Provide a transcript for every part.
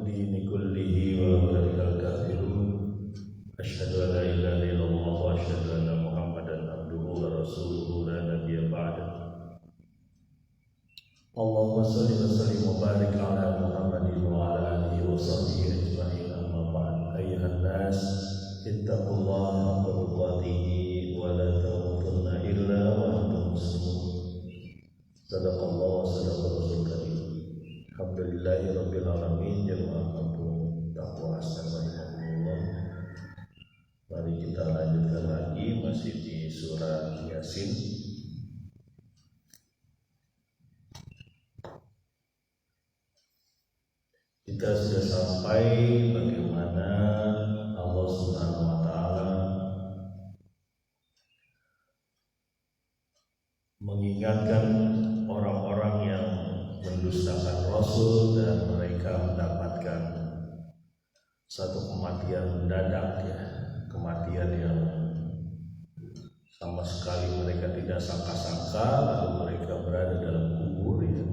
الدين كله ولو كره الكافرون أشهد أن لا إله إلا الله وأشهد أن محمدا عبده ورسوله لا نبي بعده اللهم صل وسلم وبارك على محمد وعلى آله وصحبه أجمعين أما بعد أيها الناس اتقوا الله حق تقاته ولا تموتن إلا وأنتم مسلمون صدق الله وصدق رسول الكريم Alhamdulillahi Rabbil Alamin. Jemaah kampung Taqwa Astagfirullah. Mari kita lanjutkan lagi, masih di surat Yasin. Kita sudah sampai bagaimana Allah Subhanahu wa Ta'ala mengingatkan orang-orang yang mendustakan Rasul dan mereka mendapatkan satu kematian mendadak, ya, kematian yang sama sekali mereka tidak sangka-sangka, lalu mereka berada dalam kubur, ya.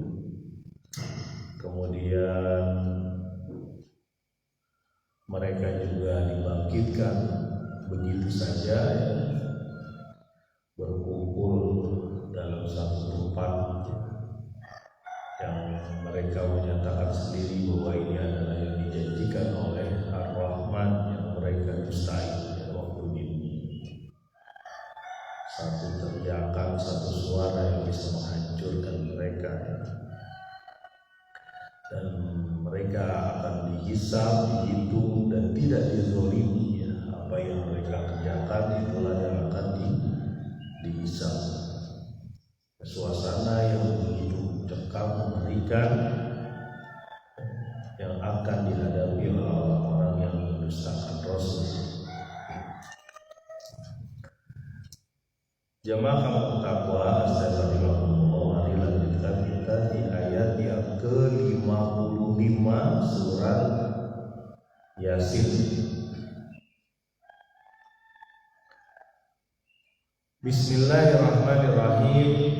Kemudian mereka juga dibangkitkan begitu saja, ya, berkumpul dalam satu tempat yang mereka menyatakan sendiri bahwa ini adalah yang dijanjikan oleh Ar-Rahman yang mereka dustai pada waktu ini. Satu teriakan, satu suara yang bisa menghancurkan mereka, dan mereka akan dihisab, dihitung, dan tidak dizolimi, ya. Apa yang mereka kerjakan itulah yang akan dihisab. Suasana yang begitu mencekam, mengerikan yang akan dihadapi oleh orang-orang yang mendustakan Rasul. Jamaah kampung Taqwa Astagfirullah, mari lanjutkan kita di ayat yang ke-55 surat Yasin. Bismillahirrahmanirrahim.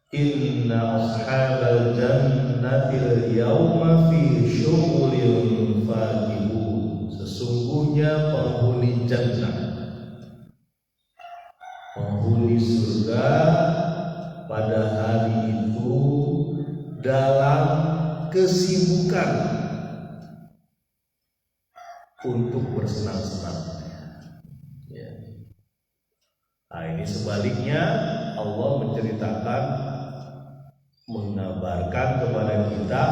Inna ashabal jannatil yawma fi syughulin fakihun. Sesungguhnya penghuni jannah, penghuni surga pada hari itu dalam kesibukan untuk bersenang-senang, ya. Nah, ini sebaliknya Allah menceritakan, mengabarkan kepada kita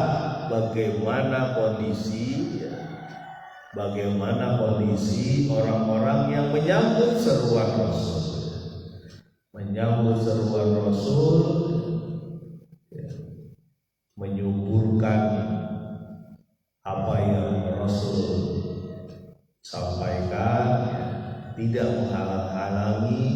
bagaimana kondisi orang-orang yang menyambut seruan Rasul, ya, menyuburkan apa yang Rasul sampaikan, ya, tidak menghalang-halangi,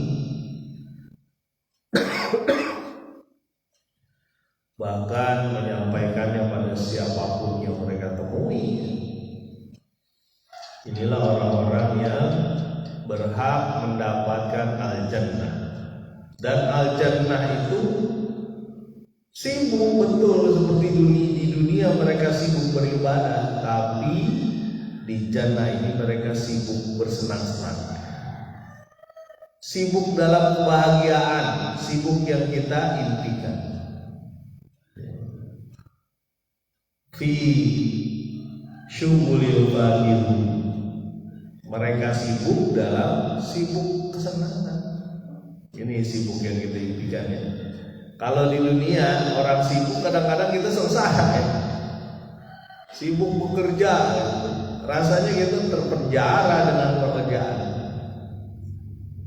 bahkan menyampaikannya pada siapapun yang mereka temui. Inilah orang-orang yang berhak mendapatkan al-jannah. Dan al-jannah itu sibuk betul, seperti di dunia mereka sibuk beribadah, tapi di jannah ini mereka sibuk bersenang-senang, sibuk dalam kebahagiaan, sibuk yang kita impikan. Fi syughulil fakihun, mereka sibuk dalam sibuk kesenangan. Ini sibuk yang kita impikan, ya. Kalau di dunia orang sibuk kadang-kadang kita selesai, ya. Sibuk bekerja, ya. Rasanya kita terpenjara dengan pekerjaan,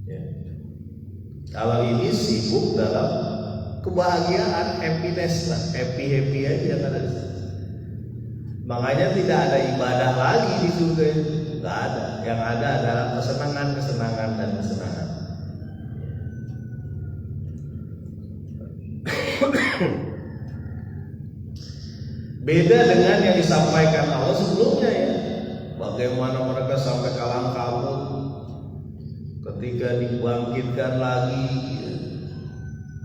ya. Kalau ini sibuk dalam kebahagiaan, happiness lah, happy aja yang ada di sana. Makanya tidak ada ibadah lagi di surga itu, nggak ada. Yang ada adalah kesenangan dan kesenangan. Beda dengan yang disampaikan Allah sebelumnya, ya. Bagaimana mereka sampai kalang kabut ketika dibangkitkan lagi, ya.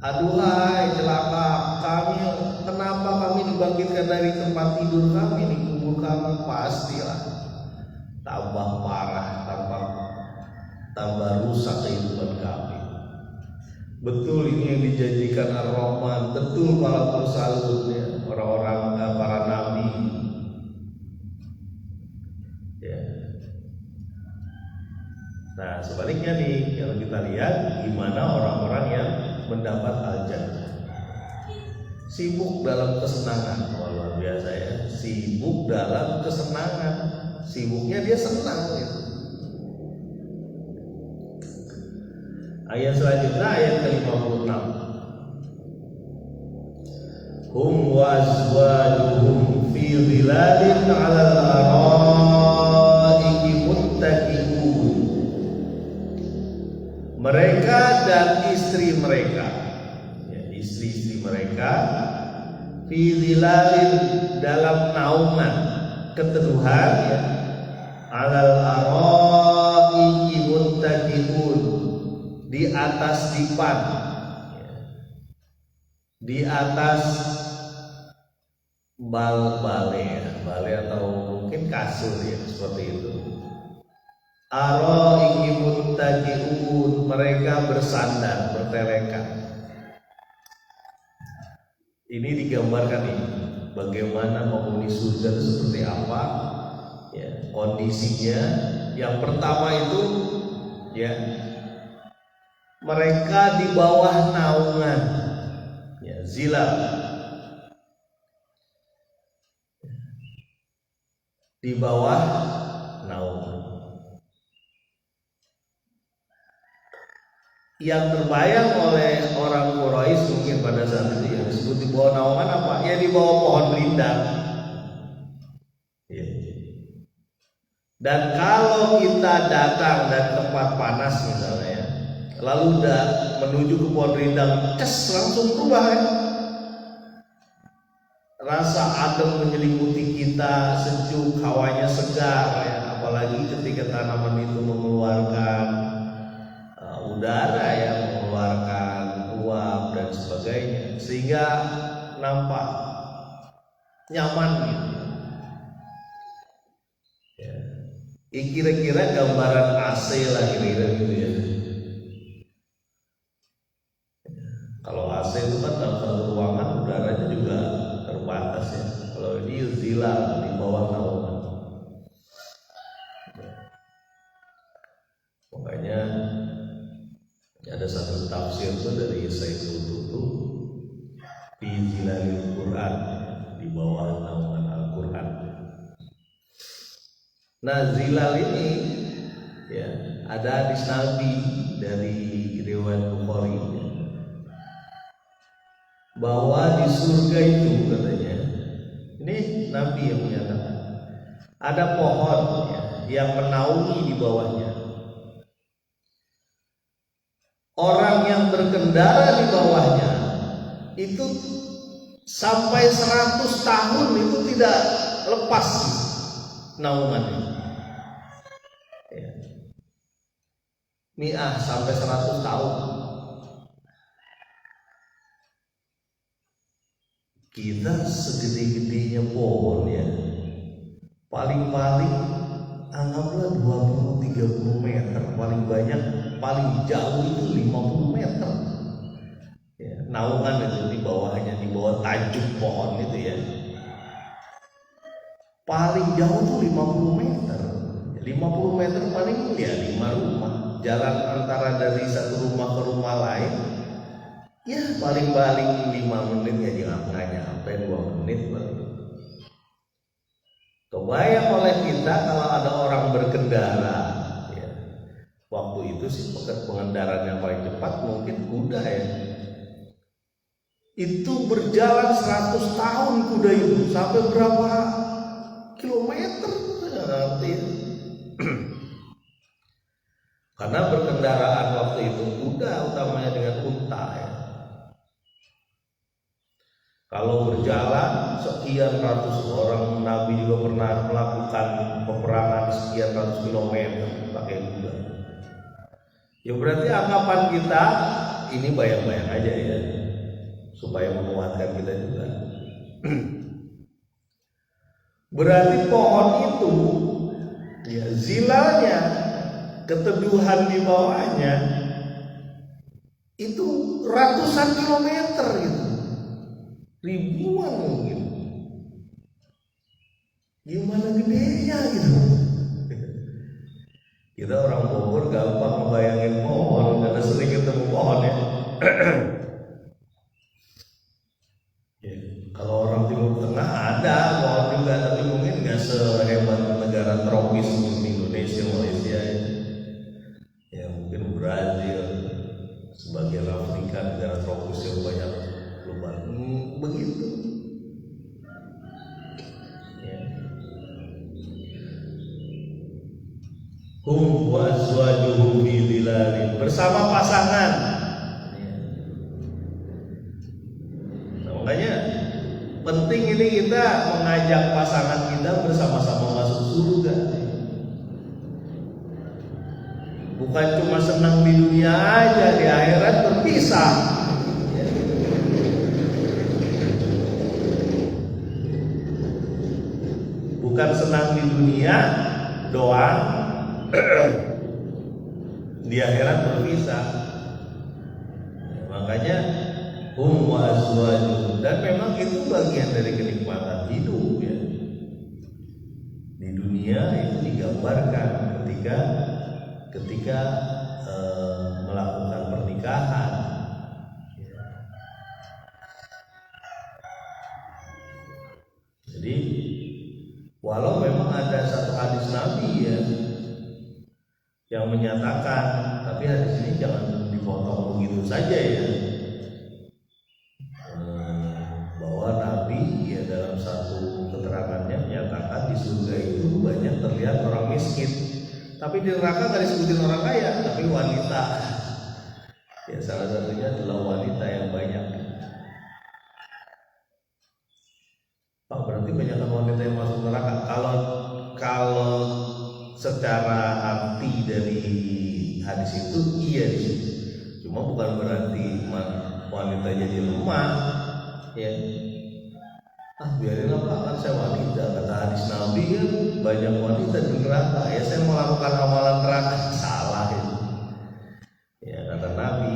Aduhai celaka kami, kenapa kami dibangkitkan dari tempat tidur kami di kubur tubuh kamu pastilah tambah parah, tambah rusak kehidupan kami. Betul ini yang dijanjikan Ar-Rahman, betul para mursalun ya, orang-orang para nabi. Ya. Nah sebaliknya nih, kalau kita lihat gimana orang-orang yang mendapat al-jannah, sibuk dalam kesenangan, luar biasa ya, sibuk dalam kesenangan, sibuknya dia senang gitu. Ayat selanjutnya ayat ke-56. Hum wazwajuhum fi dhilalin 'alal araiki muttaqiun. Mereka dan istri mereka, ya, istri-istri mereka fi dhilalin dalam naungan keteduhan ya, 'alal araiki muttaqiun, di atas dipan, di atas bale atau mungkin kasur ya, seperti itu. Araiki muttaqiun, mereka bersandar, bertelekan. Ini digambarkan ini, bagaimana penghuni surga itu seperti apa ya, kondisinya. Yang pertama itu ya, mereka di bawah naungan ya, zilal, di bawah naungan. Yang terbayang oleh orang Quraisy mungkin pada saat itu yang disebut di bawah naungan apa? Ya di bawah pohon rindang ya. Dan kalau kita datang dari tempat panas misalnya, lalu udah menuju ke pohon rindang, langsung berubah ya. Rasa adem menyelimuti kita, sejuk, hawanya segar ya. Apalagi ketika tanaman itu mengeluarkan udara ya, mengeluarkan uap dan sebagainya, sehingga nampak nyaman gitu. Ya. Kira-kira gambaran AC lah kira-kira gitu ya. Kalau AC itu kan dalam satu ruangan udaranya juga terbatas ya. Kalau ini zilal, di bawah naungan. Makanya ada satu tafsir itu dari Sayyid Qutb, fi zilalil Quran, di bawah naungan Al-Quran. Nah zilal ini ya, ada hadis Nabi dari riwayat Bukhari ya, bahwa di surga itu katanya, ini Nabi yang menyatakan, ada pohon ya, yang menaungi di bawahnya. Orang yang berkendara di bawahnya itu sampai 100 tahun itu tidak lepas naungannya ya. Mi'ah sampai 100 tahun. Kita segede-gedenya pohon ya, paling-paling anggaplah 20-30 meter, paling banyak, paling jauh itu 50 meter ya, naungan itu di bawahnya, di bawah tajuk pohon itu ya, paling jauh tuh 50 meter. 50 meter paling ya 5 rumah, jalan antara dari satu rumah ke rumah lain ya paling-paling 5 menit ya, jangan nyampe 2 menit paling. Kebayang oleh kita kalau ada orang berkendara ya. Waktu itu sih pengendaraannya paling cepat mungkin kuda ya. Itu berjalan 100 tahun kuda itu, sampai berapa kilometer nggak ngerti. Karena berkendaraan waktu itu kuda utamanya dengan unta ya. Kalau berjalan sekian ratus orang, Nabi juga pernah melakukan peperangan sekian ratus kilometer pakai kuda. Ya berarti anggapan kita ini bayang-bayang aja ya, supaya menguatkan kita juga. Berarti pohon itu, ya, zilanya, keteduhan di bawahnya itu ratusan kilometer gitu, ribuan mungkin. Gimana gedenya gitu. Kita orang Bogor gampang membayangin pohon karena sering ketemu pohon ya. Ya, kalau orang Timur Tengah ada pohon juga, tapi mungkin nggak sehebat negara tropis seperti Indonesia, Malaysia ya. Ya mungkin Brazil, sebagian Afrika, negara tropis yang banyak lebat, begitu. Ya. Hum wa azwajuhum fi dhilalin, bersama pasangan. Nah, makanya penting ini kita mengajak pasangan kita bersama-sama masuk surga. Bukan cuma senang di dunia aja, di akhirat berpisah. Bukan senang di dunia doang, di akhirat berpisah. Makanya hum wa azwajuhum, dan memang itu bagian dari kenikmatan hidup ya. Di dunia itu digambarkan ketika melakukan pernikahan. Jadi walau memang ada satu hadis Nabi ya yang menyatakan, tapi hadis ini jangan dipotong begitu saja ya, bahwa Nabi ya dalam satu keterangannya menyatakan di surga itu banyak terlihat orang miskin, tapi di neraka nggak disebutin orang kaya, tapi wanita. Ya salah satunya adalah wanita yang banyak. Pak, berarti banyak wanita yang masuk neraka. Kalau secara arti dari hadis itu iya sih, cuma bukan berarti wanita jadi lemah ya. Biarinlah Pak, kan saya wanita, kata hadis Nabi kan banyak wanita di neraka, ya saya melakukan amalan neraka, salah itu ya. Kata Nabi,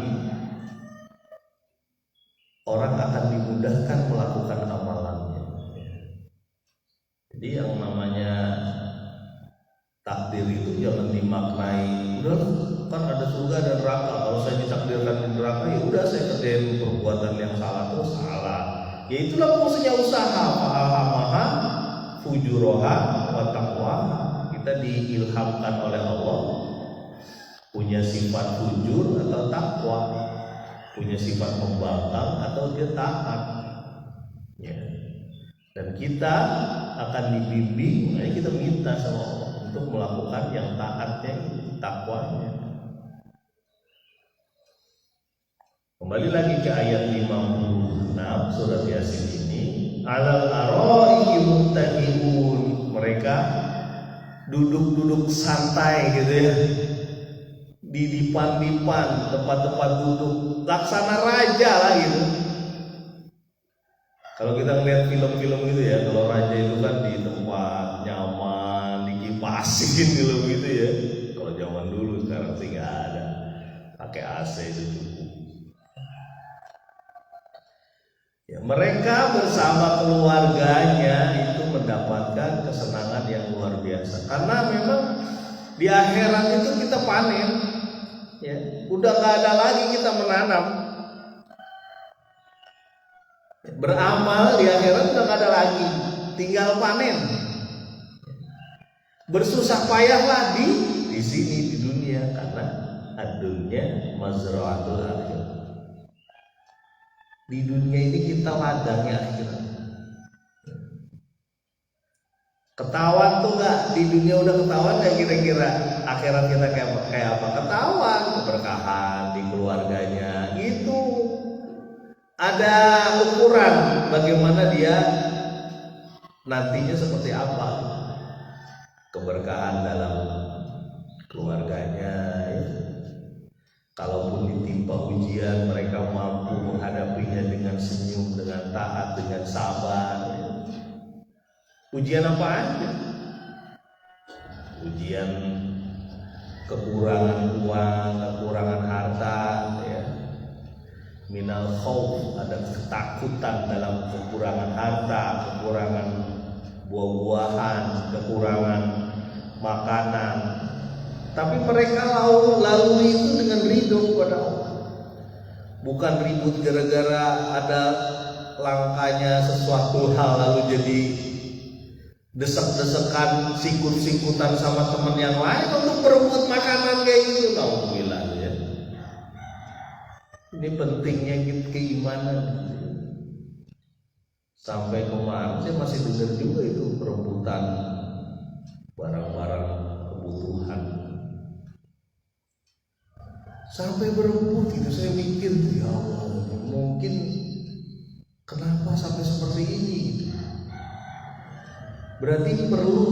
orang akan dimudahkan melakukan amalannya. Jadi yang namanya takdir itu jangan dimaknai udah kan ada surga dan neraka, kalau saya ditakdirkan di neraka ya udah saya kerjain perbuatan yang salah terus salah. Ya itulah fungsinya usaha, fa'alhamaha fujuroha wa taqwa. Kita diilhamkan oleh Allah punya sifat fujur atau takwa, punya sifat pembangkang atau dia taat ya. Dan kita akan dibimbing, makanya kita minta sama Allah untuk melakukan yang taatnya, takwanya. Kembali lagi ke ayat 56 surat Yasin ini, alal aroi muttaqiun, mereka duduk-duduk santai gitu ya, di dipan-dipan, tempat-tempat duduk laksana raja lah gitu. Kalau kita ngeliat film-film gitu ya, kalau raja itu kan di tempat nyaman, dikipasin gitu ya. Kalau zaman dulu, sekarang sih nggak ada, pakai AC itu cukup. Ya, mereka bersama keluarganya itu mendapatkan kesenangan yang luar biasa. Karena memang di akhirat itu kita panen, ya, udah nggak ada lagi kita menanam. Beramal di akhirat udah gak ada lagi, tinggal panen. Bersusah payahlah di sini di dunia, karena adunya mazra'atul akhir. Di dunia ini kita ladangnya akhirat. Ketahuan tuh nggak, di dunia udah ketahuan nggak kira-kira akhirat kita kayak apa? Ketahuan, keberkahan di keluarganya itu. Ada ukuran bagaimana dia nantinya seperti apa, keberkahan dalam keluarganya ya. Kalaupun ditimpa ujian, mereka mampu menghadapinya dengan senyum, dengan taat, dengan sabar ya. Ujian apa aja? Ujian kekurangan uang, kekurangan harta, ya. Minal khauf, ada ketakutan dalam kekurangan harta, kekurangan buah-buahan, kekurangan makanan. Tapi mereka lalu itu dengan ridho kepada Allah. Bukan ribut gara-gara ada langkanya sesuatu hal lalu jadi desek-desekan, sikut-sikutan sama teman yang lain untuk berebut makanan kayak gitu. Alhamdulillah ya. Ini pentingnya keimanan. Sampai kemarin saya masih dengar juga itu perebutan barang-barang kebutuhan. Sampai berebut itu saya mikir, ya Allah, mungkin kenapa sampai seperti ini? Berarti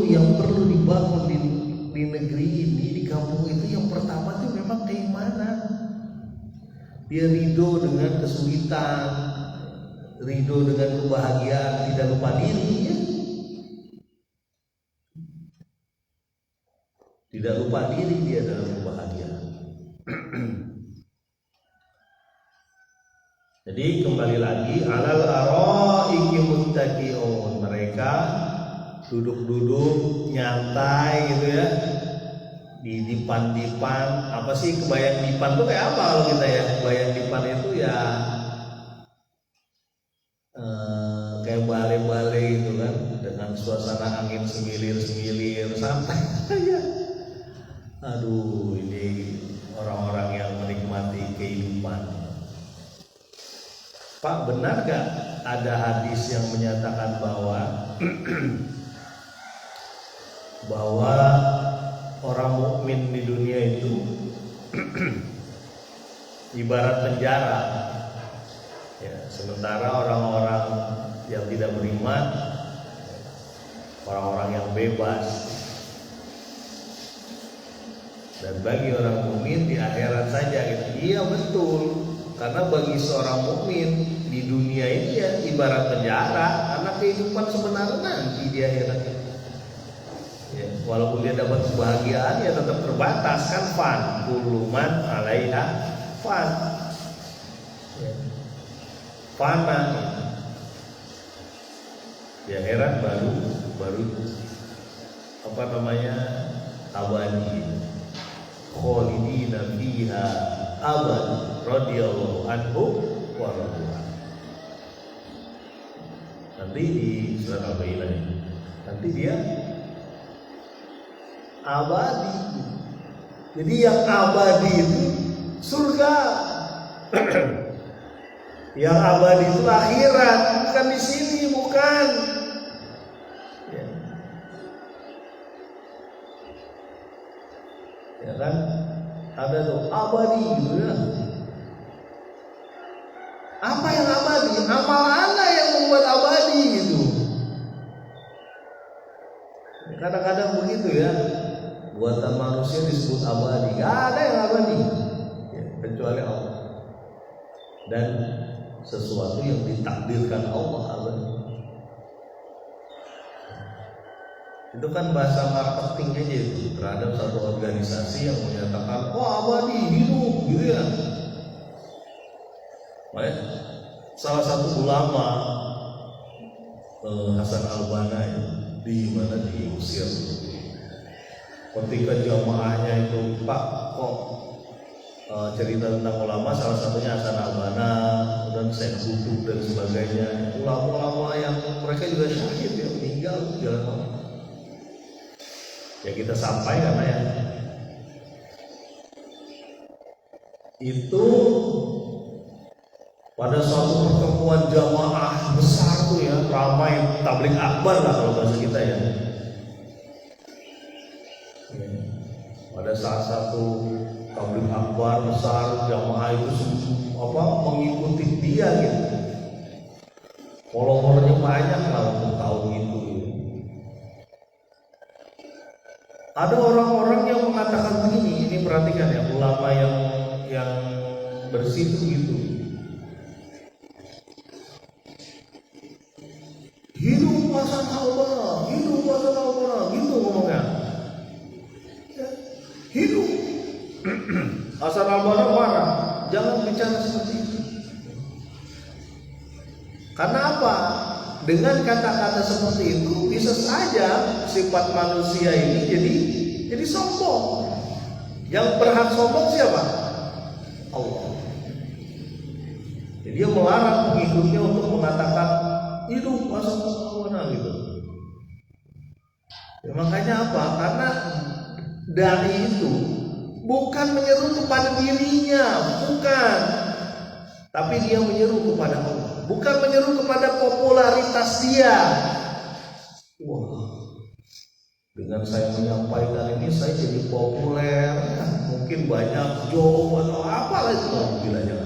yang perlu dibangun di negeri ini, di kampung itu yang pertama itu memang keimanan. Dia ridho dengan kesulitan, ridho dengan kebahagiaan, tidak lupa diri ya. Tidak lupa diri dia dalam kebahagiaan. Jadi kembali lagi, alal araiki muttaqiun, mereka duduk-duduk nyantai gitu ya, di dipan-dipan. Apa sih kebayang dipan tuh kayak apa kalau kita ya? Kebayang dipan itu ya kayak balai-balai gitu kan, dengan suasana angin semilir-semilir santai ya. Aduh, ini orang-orang yang menikmati kehidupan. Pak, benar gak ada hadis yang menyatakan bahwa orang mukmin di dunia itu ibarat penjara, ya, sementara orang-orang yang tidak beriman, orang-orang yang bebas. Dan bagi orang mukmin di akhirat saja gitu. Iya betul, karena bagi seorang mukmin di dunia ini ya ibarat penjara, karena kehidupan sebenarnya nanti di akhirat. Ya, walaupun dia dapat kebahagiaan ya tetap terbatas kan, fan kuluman alaiha fan, ya. Fana di akhirat baru apa namanya, abadi, khalidina fiha abad radhiyallahu anhu wa radwan. Nanti di surat Al-Baqarah nanti dia abadi. Jadi yang abadi itu surga. Yang abadi itu akhirat, bukan di sini, bukan. Ya. Ya kan? Ada tuh abadi gitu ya. Apa yang abadi? Amal Anda yang membuat abadi gitu. Kadang-kadang begitu ya. Buatan manusia disebut abadi. Gak ada yang abadi ya, kecuali Allah. Dan sesuatu yang ditakdirkan Allah abadi. Itu kan bahasa marketing aja itu terhadap satu organisasi yang menyatakan abadi hidup gitu ya. Baik. Salah satu ulama Hasan Al-Banna di mana di Mesir, ketika jamaahnya itu, Pak, kok cerita tentang ulama, salah satunya Hasan Al-Banna dan Syekh Qutb dan sebagainya, ulama-ulama yang mereka juga syahid ya, meninggal di jalan Allah. Ya kita sampaikan ya, itu pada suatu pertemuan jamaah besar tuh ya, ramai, tabligh akbar lah kalau bahasa kita ya. Pada saat satu tabligh akbar besar, jamaah itu mengikuti dia gitu. Followernya banyak lah untuk tahun itu. Ada orang-orang yang mengatakan begini, ini perhatikan ya, ulama yang bersitu gitu. Hidup Hasan Allah, hidup. Hasan al-Banna marah, jangan bicara seperti itu. Karena apa? Dengan kata-kata seperti itu bisa saja sifat manusia ini jadi sombong. Yang berhak sombong siapa? Allah. Jadi dia melarang pengikutnya untuk mengatakan hidup Hasan al-Banna gitu. Ya, makanya apa? Karena dai itu bukan menyeru kepada dirinya, bukan. Tapi dia menyeru kepada Allah, bukan menyeru kepada popularitas dia. Wah, dengan saya menyampaikan ini saya jadi populer, mungkin banyak job atau apalah itu bilangnya.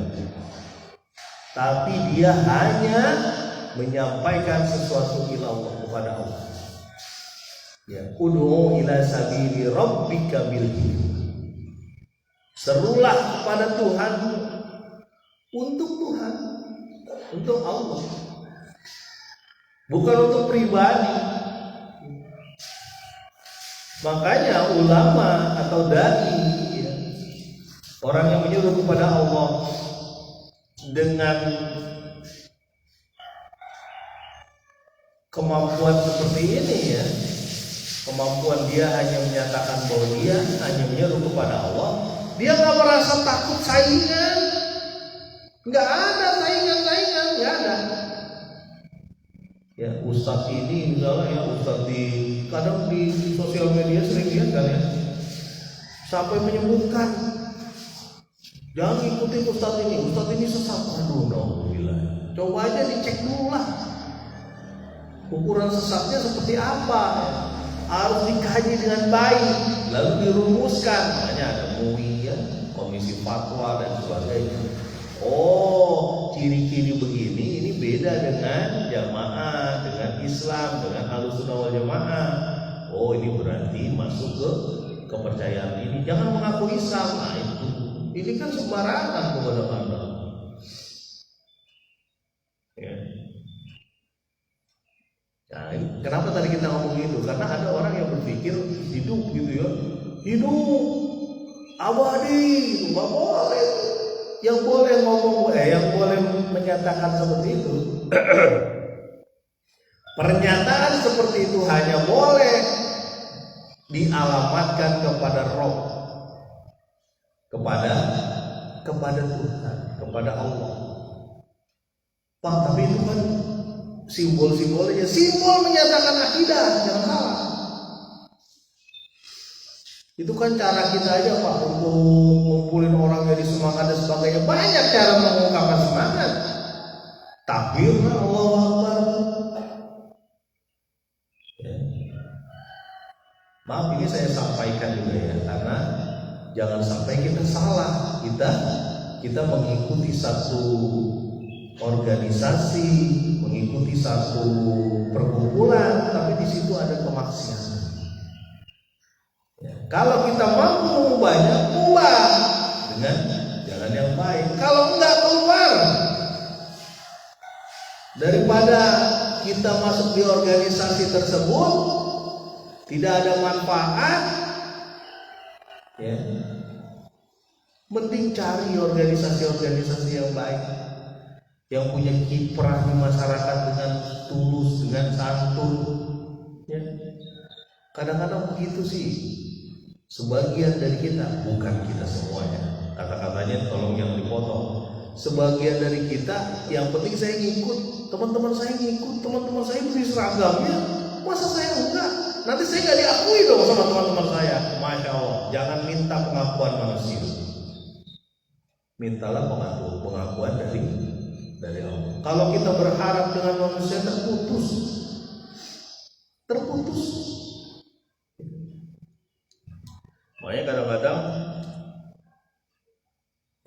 Tapi dia hanya menyampaikan sesuatu ila Allah, kepada Allah. Ya, ud'u ila sabili rabbika bil hikmah. Serulah kepada Tuhan, untuk Tuhan, untuk Allah, bukan untuk pribadi. Makanya ulama atau dai, ya, orang yang menyuruh kepada Allah dengan kemampuan seperti ini, ya, kemampuan dia hanya menyatakan bahwa dia hanya menyeru kepada Allah. Dia nggak merasa takut saingan, nggak ada saingan, nggak ada. Ya, ustadz ini misalnya, ya ustadz kadang di sosial media sering lihat kan ya, sampai menyebutkan jangan ikuti ustadz ini sesat. Aduh, gila. Coba aja dicek dulu lah, ukuran sesatnya seperti apa. Harus dikaji dengan baik, lalu dirumuskan. Makanya ada MUI, ya, komisi fatwa dan sebagainya. Oh, ciri-ciri begini ini beda dengan jamaah, dengan Islam, dengan Ahlussunnah wal Jamaah. Oh, ini berarti masuk ke kepercayaan ini. Jangan mengaku Islam. Nah, itu. Ini kan sembarangan kepada Anda. Ya. Nah, kenapa tadi kita ngomong itu? Karena ada orang yang berpikir hidup gitu ya, hidup abadi, nggak boleh. Yang boleh ngomong, yang boleh menyatakan seperti itu, pernyataan seperti itu hanya boleh dialamatkan kepada Roh, kepada Tuhan, kepada Allah. Pak, tapi itu kan simbol-simbolnya, simbol menyatakan akidah, jangan salah. Itu kan cara kita aja Pak untuk ngumpulin orang jadi semangat dan sebagainya. Banyak cara mengungkapkan semangat. Takbir, Allahu Akbar. Ya. Maaf, ini saya sampaikan juga ya, karena jangan sampai kita salah. Kita mengikuti satu organisasi, mengikuti satu perkumpulan, tapi di situ ada kemaksiatan. Ya, kalau kita mampu mengubahnya, ubah dengan jalan yang baik. Kalau enggak, keluar. Daripada kita masuk di organisasi tersebut tidak ada manfaat, ya, mending cari organisasi-organisasi yang baik, yang punya kiprah di masyarakat dengan tulus, dengan santun. Ya. Kadang-kadang begitu sih, sebagian dari kita, bukan kita semuanya. Kata-katanya tolong yang dipotong. Sebagian dari kita, yang penting saya ngikut, teman-teman saya ngikut, teman-teman saya beli seragamnya, masa saya enggak? Nanti saya nggak diakui dong sama teman-teman saya. Masya Allah, jangan minta pengakuan manusia. Mintalah pengakuan dari Allah. Kalau kita berharap dengan manusia, terputus. Makanya kadang-kadang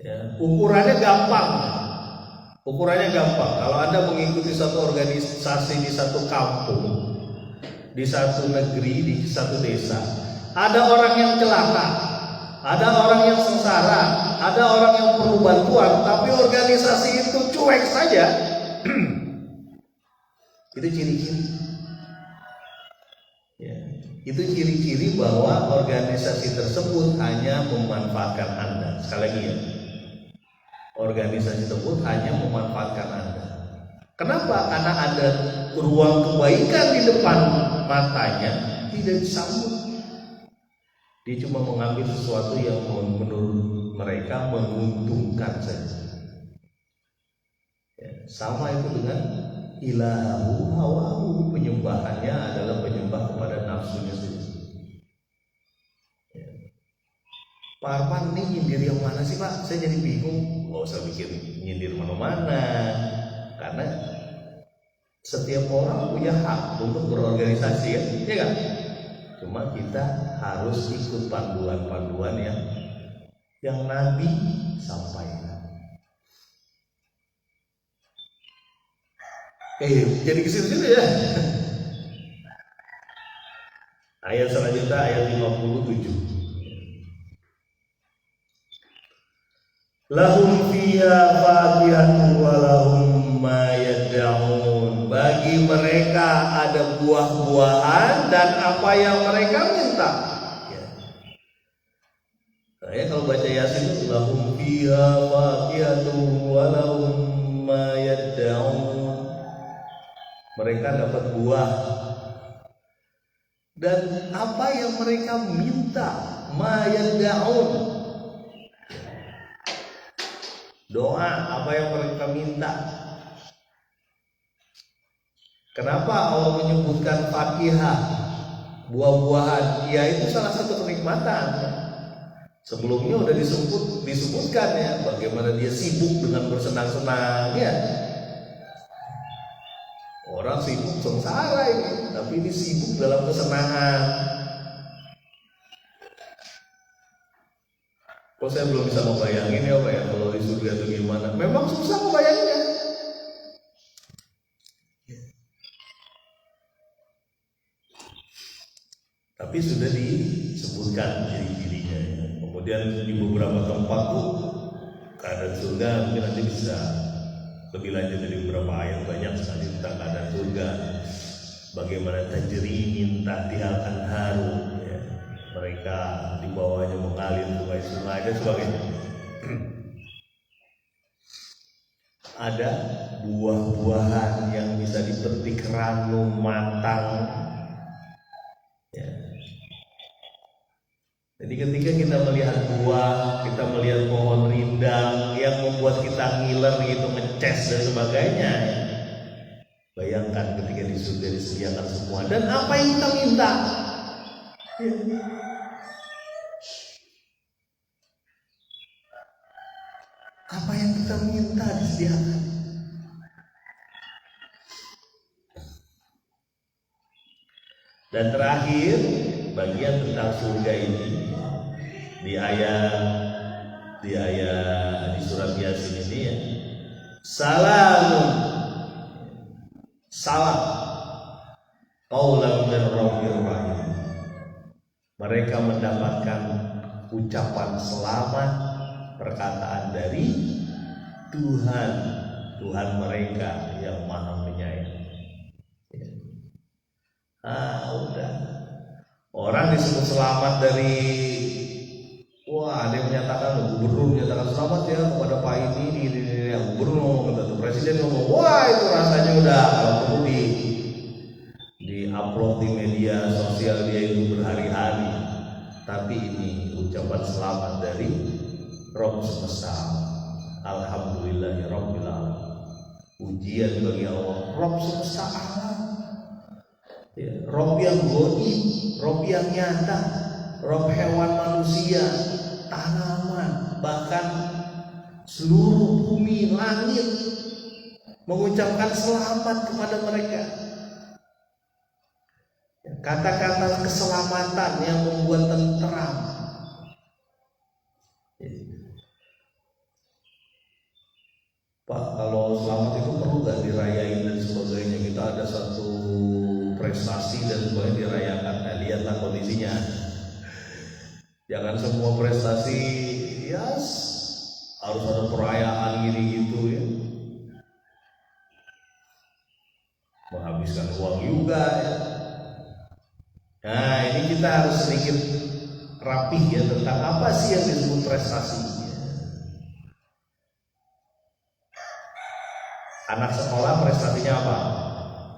ya, ukurannya gampang. Kalau Anda mengikuti satu organisasi di satu kampung, di satu negeri, di satu desa, ada orang yang celaka, ada orang yang sengsara, ada orang yang perlu bantuan, tapi organisasi itu cuek saja. Itu ciri-ciri. Ya. Itu ciri-ciri bahwa organisasi tersebut hanya memanfaatkan Anda. Sekali lagi ya, organisasi tersebut hanya memanfaatkan Anda. Kenapa? Karena ada ruang kebaikan di depan matanya, tidak disambut. Dia cuma mengambil sesuatu yang menurut mereka menguntungkan saja. Ya, sama itu dengan ilahahu hawahu, penyembahannya adalah penyembah kepada nafsunya sendiri. Ya. Pak Arman ini nyindir yang mana sih Pak? Saya jadi bingung. Nggak usah mikir nyindir mana-mana, karena setiap orang punya hak untuk berorganisasi ya, ya kan? Cuma kita harus ikut panduan-panduan yang Nabi sampaikan. Jadi kesini ya. Ayat selanjutnya ayat 57. Lahum fiha fakihatun wa lahum ma yad'un. Bagi mereka ada buah-buahan dan apa yang mereka minta. Ya. Saya kalau baca Yasin itu lahum fiha fakihatun wa lahum ma yad'un. Mereka dapat buah dan apa yang mereka minta, ma yad'un. Doa apa yang mereka minta. Kenapa Allah menyebutkan fakihah, buah-buahan? Ya itu salah satu kenikmatan. Sebelumnya udah disebutkan ya, bagaimana dia sibuk dengan bersenang-senang ya. Orang sibuk sengsara ini, tapi ini sibuk dalam kesenangan. Kok saya belum bisa membayangin ya Pak ya, kalau di surga itu gimana? Memang susah membayanginnya. Tapi sudah disebutkan ciri-cirinya ya. Kemudian di beberapa tempat tuh keadaan surga mungkin nanti bisa lebih lanjut dari beberapa ayat, banyak sekali tentang keadaan surga. Bagaimana tajri tahtiha anharu ya. Mereka di bawahnya mengalir sungai-sungai dan sebagainya. Ada buah-buahan yang bisa dipetik ranum matang ya. Jadi ketika kita melihat buah, kita melihat pohon rindang yang membuat kita ngiler gitu, ngeces dan sebagainya ya. Bayangkan ketika di surga disediakan semua, dan apa yang kita minta ya. Apa yang kita minta disediakan. Dan terakhir bagian tentang surga ini di surat Yasin ini ya. Salam qaulan min rabbir rahim. Mereka mendapatkan ucapan selamat, perkataan dari Tuhan mereka yang Maha Penyayang. Udah. Orang disebut selamat dari, ada yang menyatakan, gubernur menyatakan selamat ya kepada Pak ini, gubernur ngomong gitu, presiden ngomong, itu rasanya udah kalau perlu di upload di media sosial dia itu berhari-hari. Tapi ini ucapan selamat dari Rabb semesta. Alhamdulillahirabbil alamin. Pujian bagi Allah, Rabb semesta alam. Ya, Rabb yang gaib, Rabb yang nyata, Rabb hewan manusia, tanaman, bahkan seluruh bumi, langit, mengucapkan selamat kepada mereka. Kata-kata keselamatan yang membuat tenteram. Pak, kalau selamat itu perlu gak dirayain dan sebagainya? Kita ada satu prestasi dan sebagainya dirayakan. Lihatlah kondisinya. Jangan semua prestasi harus ada perayaan gini gitu ya. Menghabiskan uang juga ya. Nah ini kita harus sedikit rapih ya tentang apa sih yang disebut prestasi. Anak sekolah prestasinya apa?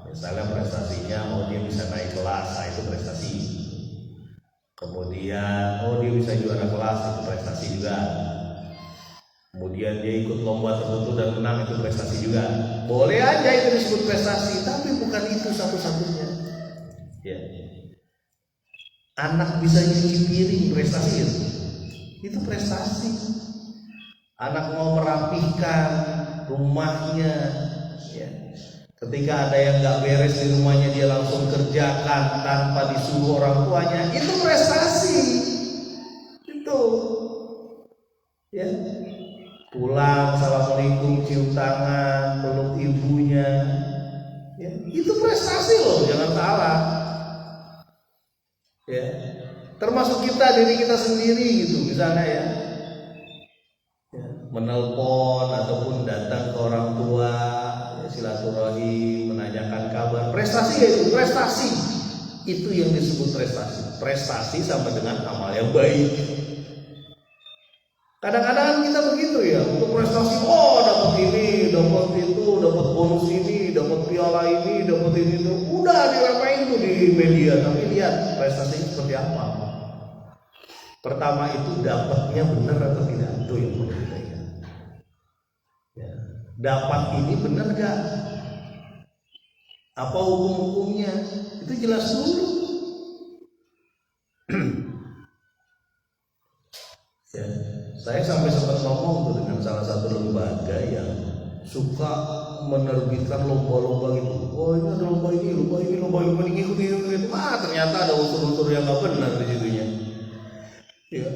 Misalnya prestasinya dia bisa naik kelas, nah itu prestasi. Kemudian dia bisa juara kelas, itu prestasi juga. Kemudian dia ikut lomba tertentu dan menang, itu prestasi juga. Boleh aja itu disebut prestasi, tapi bukan itu satu-satunya. Ya. Anak bisa nyuci piring, prestasi itu prestasi. Anak mau merapihkan rumahnya, ya. Ketika ada yang nggak beres di rumahnya dia langsung kerjakan tanpa disuruh orang tuanya, itu prestasi. Itu, ya. Pulang, assalamualaikum, cium tangan, peluk ibunya, ya. Itu prestasi loh, jangan salah. Ya, termasuk diri kita sendiri gitu, misalnya ya, menelpon ataupun datang ke orang tua, ya, silaturahim, menanyakan kabar, prestasi ya itu, prestasi itu yang disebut prestasi. Prestasi sama dengan amal yang baik. Kadang-kadang kita begitu ya, untuk prestasi, dapat ini, dapat itu, dapat bonus ini, dapat piala ini, dapat ini itu, udah dirapain tuh di media. Tapi lihat prestasinya seperti apa. Pertama itu dapatnya benar atau tidak, itu yang perlu kita ingat. Ya. Dapat ini benar gak? Apa hukum-hukumnya? Itu jelas dulu. Ya. Saya sampai sempat ngomong tuh dengan salah satu lembaga yang suka menerbitkan lomba-lomba gitu. Ini ada lomba ini, ikuti. Ternyata ada unsur-unsur yang nggak benar di situnya. Ya.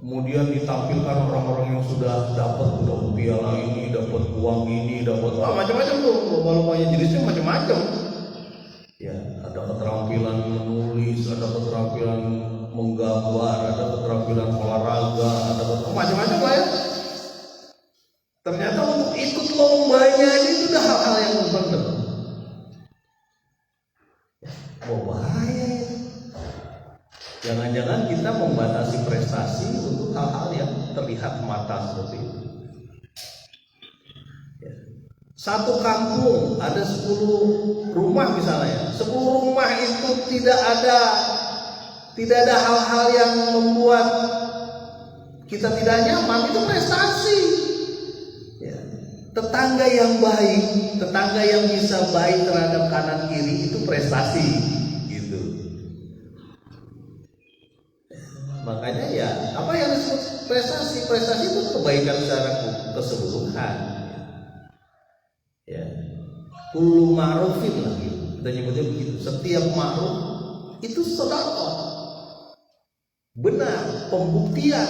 Kemudian ditampilkan orang-orang yang sudah dapat piala ini, dapat uang ini, dapat macam-macam tuh lomba-lombanya, jenisnya macam-macam. Ya, ada keterampilan menulis, ada keterampilan menggambar, ada keterampilan olahraga, ada macam-macam lah ya. Ternyata untuk ikut lombanya itu udah hal-hal yang benar. Bahaya ya. Jangan-jangan kita membatasi prestasi untuk hal-hal yang terlihat mata seperti itu. Ya. Satu kampung ada 10 rumah misalnya, 10 rumah itu tidak ada hal-hal yang membuat kita tidak nyaman, itu prestasi. Ya. Tetangga yang baik, tetangga yang bisa baik terhadap kanan kiri, itu prestasi. Gitu. Makanya ya, apa yang disebut prestasi? Prestasi itu kebaikan secara keseluruhan. Ya. Kullu ma'rufin lah gitu. Kita nyebutnya begitu. Setiap ma'ruf itu sedekah. Benar, pembuktian.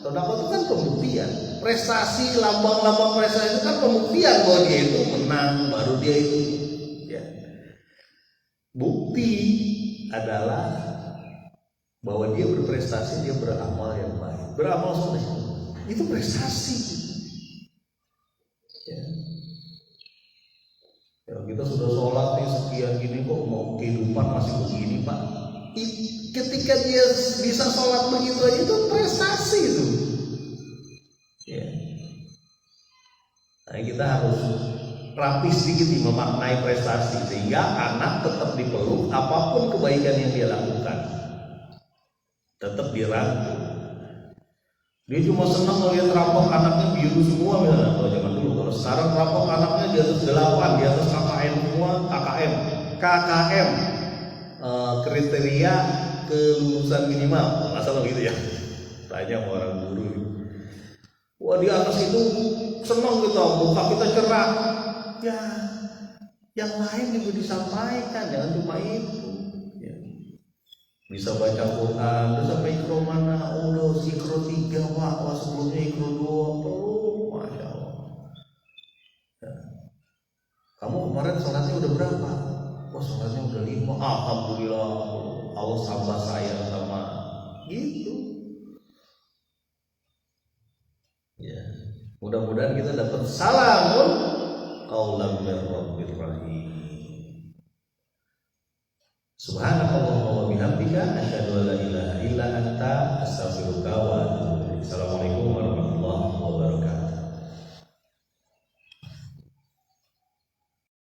Sedekah itu kan pembuktian. Prestasi, lambang-lambang prestasi itu kan pembuktian bahwa dia itu menang, baru dia itu. Ya. Bukti adalah bahwa dia berprestasi, dia beramal yang baik, beramal soleh. Itu prestasi. Ya. Ya, kita sudah sholat nih sekian gini kok mau kehidupan masih begini Pak. Ketika dia bisa sholat begitu aja itu prestasi itu. Ya. Nah, kita harus rapi sedikit nih memaknai prestasi sehingga anak tetap dipeluk apapun kebaikan yang dia lakukan, tetap dirangkul. Dia cuma senang melihat rapor anaknya biru semua misalnya kalau zaman dulu. Kalau sekarang rapor anaknya di atas 8, di atas KKM semua, KKM kriteria kelulusan minimal, masalah gitu ya. Tanya sama orang guru. Wah di atas itu senang kita, muka kita cerah. Ya, yang lain juga disampaikan, jangan cuma itu. Ya. Bisa baca Quran, terus sampai ikro mana? Udah ikro 3, wah sebelumnya ikro 2, masya Allah. Ya. Kamu kemarin sholatnya udah berapa? Wah sholatnya udah 5. Alhamdulillah, Allah tambah sayang sama gitu. Ya, mudah-mudahan kita dapat salamun qaulan mir rabbir rahim. Subhanakallahumma wa bihamdika asyhadu an la ilaha illa anta astaghfiruka wa atubu ilaik. Assalamualaikum warahmatullahi wabarakatuh.